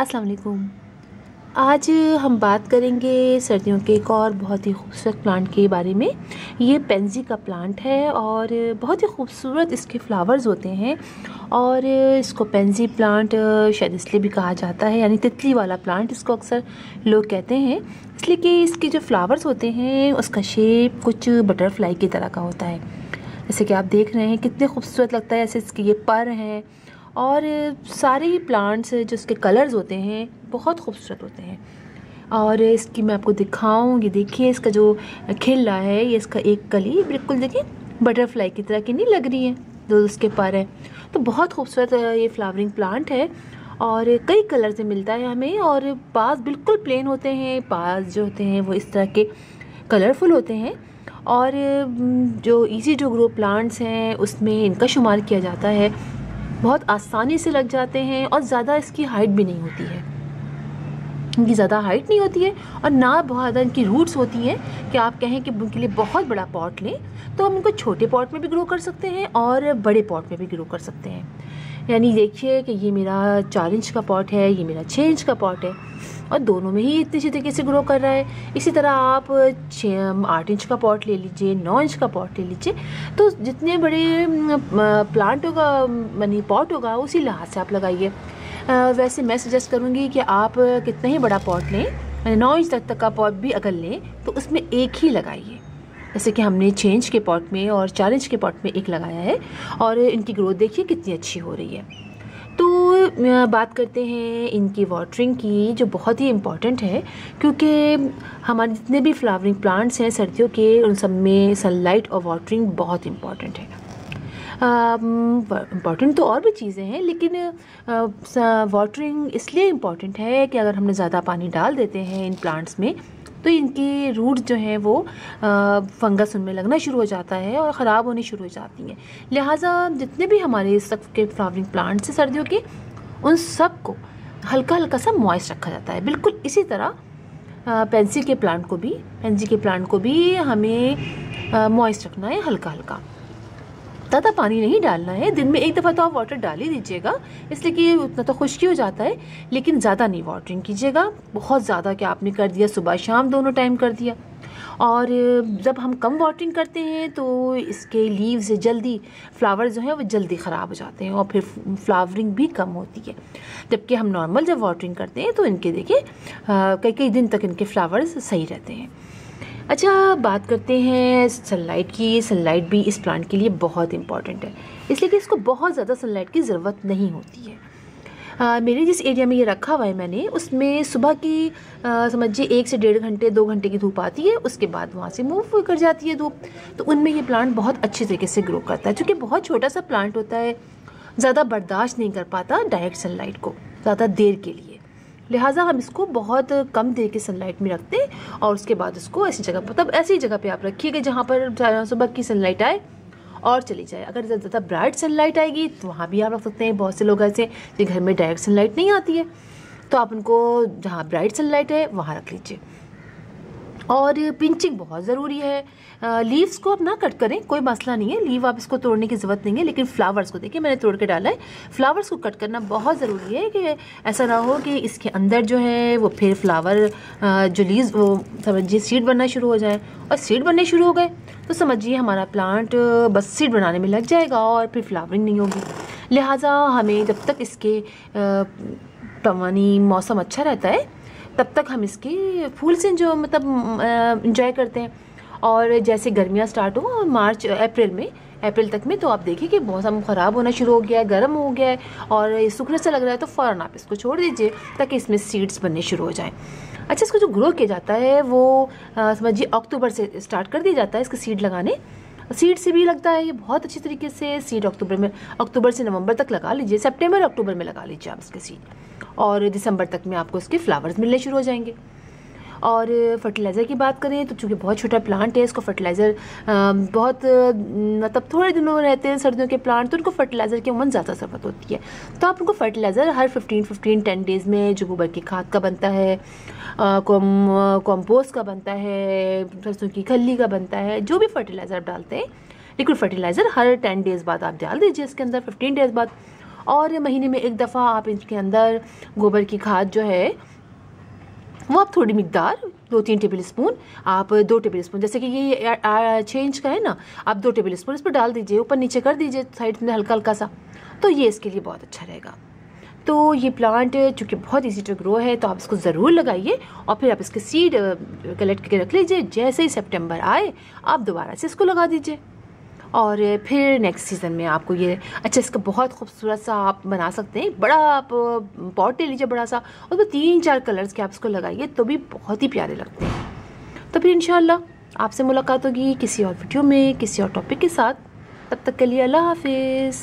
अस्सलाम वालेकुम। आज हम बात करेंगे सर्दियों के एक और बहुत ही खूबसूरत प्लांट के बारे में। ये पेंजी का प्लांट है और बहुत ही खूबसूरत इसके फ्लावर्स होते हैं और इसको पेंजी प्लांट शायद इसलिए भी कहा जाता है, यानी तितली वाला प्लांट इसको अक्सर लोग कहते हैं, इसलिए कि इसके जो फ्लावर्स होते हैं उसका शेप कुछ बटरफ्लाई की तरह का होता है। जैसे कि आप देख रहे हैं कितने खूबसूरत लगता है, ऐसे इसके ये पर हैं और सारे ही प्लांट्स जो इसके कलर्स होते हैं बहुत खूबसूरत होते हैं। और इसकी मैं आपको दिखाऊं, ये देखिए इसका जो खिल रहा है, ये इसका एक कली बिल्कुल देखिए बटरफ्लाई की तरह की नहीं लग रही है, जो उसके पर है। तो बहुत खूबसूरत ये फ्लावरिंग प्लांट है और कई कलर से मिलता है हमें। और पास बिल्कुल प्लेन होते हैं, पास जो होते हैं वो इस तरह के कलरफुल होते हैं। और जो इजी टू ग्रो प्लांट्स हैं उसमें इनका शुमार किया जाता है। बहुत आसानी से लग जाते हैं और ज़्यादा इसकी हाइट भी नहीं होती है, इनकी ज़्यादा हाइट नहीं होती है और ना बहुत ज़्यादा इनकी रूट्स होती हैं कि आप कहें कि उनके लिए बहुत बड़ा पॉट लें, तो हम इनको छोटे पॉट में भी ग्रो कर सकते हैं और बड़े पॉट में भी ग्रो कर सकते हैं। यानी देखिए कि ये मेरा 4 इंच का पॉट है, ये मेरा 6 इंच का पॉट है और दोनों में ही इतने अच्छे तरीके से ग्रो कर रहा है। इसी तरह आप 8 इंच का पॉट ले लीजिए, 9 इंच का पॉट ले लीजिए, तो जितने बड़े प्लांट होगा मनी पॉट होगा उसी लिहाज से आप लगाइए। वैसे मैं सजेस्ट करूँगी कि आप कितना ही बड़ा पॉट लें, 9 इंच तक का पॉट भी अगर लें तो उसमें एक ही लगाइए। जैसे कि हमने 6 इंच के पॉट में और 4 इंच के पॉट में एक लगाया है और इनकी ग्रोथ देखिए कितनी अच्छी हो रही है। तो बात करते हैं इनकी वाटरिंग की, जो बहुत ही इम्पॉर्टेंट है, क्योंकि हमारे जितने भी फ्लावरिंग प्लांट्स हैं सर्दियों के, उन सब में सनलाइट और वाटरिंग बहुत इम्पॉर्टेंट है। इम्पॉर्टेंट तो और भी चीज़ें हैं, लेकिन वाटरिंग इसलिए इम्पॉर्टेंट है कि अगर हमने ज़्यादा पानी डाल देते हैं इन प्लांट्स में तो इनकी रूट जो है वो फंगस उनमें लगना शुरू हो जाता है और ख़राब होनी शुरू हो जाती हैं। लिहाजा जितने भी हमारे इस वक्त के फ्लावरिंग प्लांट्स हैं सर्दियों के, उन सब को हल्का हल्का सा मॉइस्ट रखा जाता है। बिल्कुल इसी तरह पेंसी के प्लांट को भी हमें मॉइस्ट रखना है, हल्का हल्का। ज़्यादा पानी नहीं डालना है, दिन में एक दफ़ा तो आप वाटर डाल ही दीजिएगा, इसलिए कि उतना तो खुश्की हो जाता है, लेकिन ज़्यादा नहीं वाटरिंग कीजिएगा। बहुत ज़्यादा क्या आपने कर दिया, सुबह शाम दोनों टाइम कर दिया। और जब हम कम वाटरिंग करते हैं तो इसके लीव्स जल्दी, फ्लावर जो हैं वो जल्दी ख़राब हो जाते हैं और फिर फ्लावरिंग भी कम होती है। जबकि हम नॉर्मल जब वाटरिंग करते हैं तो इनके देखिए कई कई दिन तक इनके फ्लावर्स सही रहते हैं। अच्छा, बात करते हैं सनलाइट की। सनलाइट भी इस प्लांट के लिए बहुत इंपॉर्टेंट है, इसलिए कि इसको बहुत ज़्यादा सनलाइट की ज़रूरत नहीं होती है। मेरे जिस एरिया में ये रखा हुआ है मैंने, उसमें सुबह की समझिए 1 से 1.5 घंटे 2 घंटे की धूप आती है, उसके बाद वहाँ से मूव कर जाती है धूप। तो उनमें ये प्लांट बहुत अच्छे तरीके से ग्रो करता है, क्योंकि बहुत छोटा सा प्लांट होता है, ज़्यादा बर्दाश्त नहीं कर पाता डायरेक्ट सनलाइट को ज़्यादा देर के लिए। लिहाजा हम इसको बहुत कम देर की सनलाइट में रखते हैं और उसके बाद उसको ऐसी जगह पर, तब ऐसी जगह पे आप रखिएगा जहाँ पर सुबह की सनलाइट आए और चली जाए। अगर ज़्यादा ब्राइट सनलाइट आएगी तो वहाँ भी आप रख सकते हैं। बहुत से लोग ऐसे जो घर में डायरेक्ट सनलाइट नहीं आती है, तो आप उनको जहाँ ब्राइट सनलाइट है वहाँ रख लीजिए। और पिंचिंग बहुत ज़रूरी है। लीव्स को आप ना कट करें, कोई मसला नहीं है, लीव आप इसको तोड़ने की ज़रूरत नहीं है, लेकिन फ्लावर्स को देखिए मैंने तोड़ के डाला है। फ्लावर्स को कट करना बहुत ज़रूरी है कि ऐसा ना हो कि इसके अंदर जो है वो फिर फ्लावर जो लीव्स वो समझिए सीड बनना शुरू हो जाए, और सीड बनने शुरू हो गए तो समझिए हमारा प्लांट बस सीड बनाने में लग जाएगा और फिर फ्लावरिंग नहीं होगी। लिहाजा हमें जब तक इसके मौसम अच्छा रहता है तब तक हम इसके फूल से जो मतलब इंजॉय करते हैं। और जैसे गर्मियाँ स्टार्ट हो मार्च अप्रैल तक में, तो आप देखिए कि मौसम ख़राब होना शुरू हो गया है, गर्म हो गया है और सूखने से लग रहा है, तो फ़ौरन आप इसको छोड़ दीजिए ताकि इसमें सीड्स बनने शुरू हो जाएं। अच्छा, इसको जो ग्रो किया जाता है वो समझिए अक्टूबर से स्टार्ट कर दिया जाता है इसके सीड लगाने। सीड से भी लगता है ये बहुत अच्छी तरीके से। सीड अक्टूबर से नवंबर तक लगा लीजिए, सितंबर अक्टूबर में लगा लीजिए आप इसके सीड, और दिसंबर तक में आपको इसके फ्लावर्स मिलने शुरू हो जाएंगे। और फर्टिलाइज़र की बात करें तो चूँकि बहुत छोटा प्लांट है, इसको फर्टिलाइज़र बहुत मतलब थोड़े दिनों रहते हैं सर्दियों के प्लांट, तो उनको फर्टिलाइज़र की उमन ज़्यादा ज़रूरत होती है। तो आप उनको फर्टिलाइज़र हर 10 डेज़ में, जो गोबर की खाद का बनता है, कॉम्पोस्ट का बनता है, सरसों की खल्ली का बनता है, जो भी फर्टिलाइज़र आप डालते हैं, लिक्विड फर्टिलाइज़र हर 10 डेज़ बाद आप डाल दीजिए इसके अंदर, 15 डेज़ बाद। और महीने में एक दफ़ा आप इसके अंदर गोबर की खाद जो है वो आप थोड़ी मिकदार 2-3 टेबल स्पून, आप 2 टेबल स्पून, जैसे कि ये 6 इंच का है ना, आप 2 टेबल स्पून इस पर डाल दीजिए, ऊपर नीचे कर दीजिए साइड में हल्का हल्का सा, तो ये इसके लिए बहुत अच्छा रहेगा। तो ये प्लांट चूँकि बहुत इजी टू ग्रो है तो आप इसको ज़रूर लगाइए और फिर आप इसके सीड कलेक्ट करके रख लीजिए। जैसे ही सितंबर आए आप दोबारा से इसको लगा दीजिए और फिर नेक्स्ट सीज़न में आपको ये अच्छा इसका बहुत खूबसूरत सा आप बना सकते हैं। बड़ा आप पॉट ले लीजिए बड़ा सा, और वो 3-4 कलर्स के आप इसको लगाइए तो भी बहुत ही प्यारे लगते हैं। तो फिर इंशाल्लाह आपसे मुलाकात होगी किसी और वीडियो में किसी और टॉपिक के साथ। तब तक के लिए अल्लाह हाफिज़।